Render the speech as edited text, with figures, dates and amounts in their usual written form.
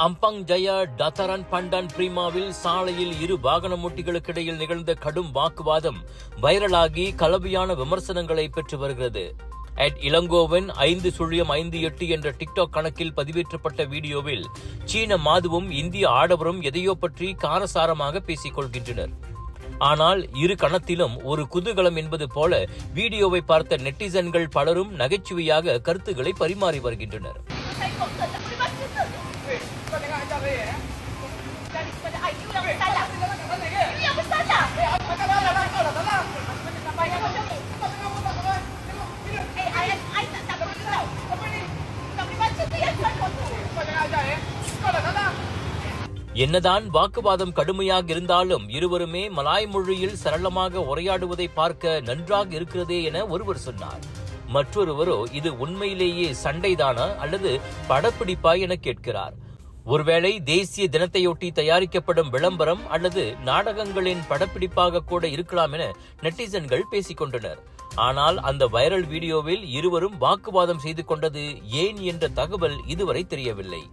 Ampang ஜயா டத்தரன் பண்டான் பிரீமாவில் சாலையில் இரு வாகன ஓட்டிகளுக்கிடையில் நிகழ்ந்த கடும் வாக்குவாதம் வைரலாகி கலவையான விமர்சனங்களை பெற்று வருகிறது. @இளங்கோவன் 5.58 என்ற டிக்டாக் கணக்கில் பதிவேற்றப்பட்ட வீடியோவில் சீன மாதுவும் இந்திய ஆடவரும் எதையோ பற்றி காரசாரமாக பேசிக் கொள்கின்றனர். ஆனால் இரு கணத்திலும் ஒரு குதூகலம் என்பது போல வீடியோவை பார்த்த நெட்டிசன்கள் பலரும் நகைச்சுவையாக கருத்துக்களை பரிமாறி வருகின்றனர். என்னதான் வாக்குவாதம் கடுமையாக இருந்தாலும் இருவருமே மலாய் மொழியில் சரளமாக உரையாடுவதை பார்க்க நன்றாக இருக்கிறதே என ஒருவர் சொன்னார். மற்றொருவரோ இது உண்மையிலேயே சண்டைதானா அல்லது படப்பிடிப்பா என கேட்கிறார். ஒருவேளை தேசிய தினத்தையொட்டி தயாரிக்கப்படும் விளம்பரம் அல்லது நாடகங்களின் படப்பிடிப்பாக கூட இருக்கலாம் என நெட்டிசன்கள் பேசிக் கொண்டனர். ஆனால் அந்த வைரல் வீடியோவில் இருவரும் வாக்குவாதம் செய்து கொண்டது ஏன் என்ற தகவல் இதுவரை தெரியவில்லை.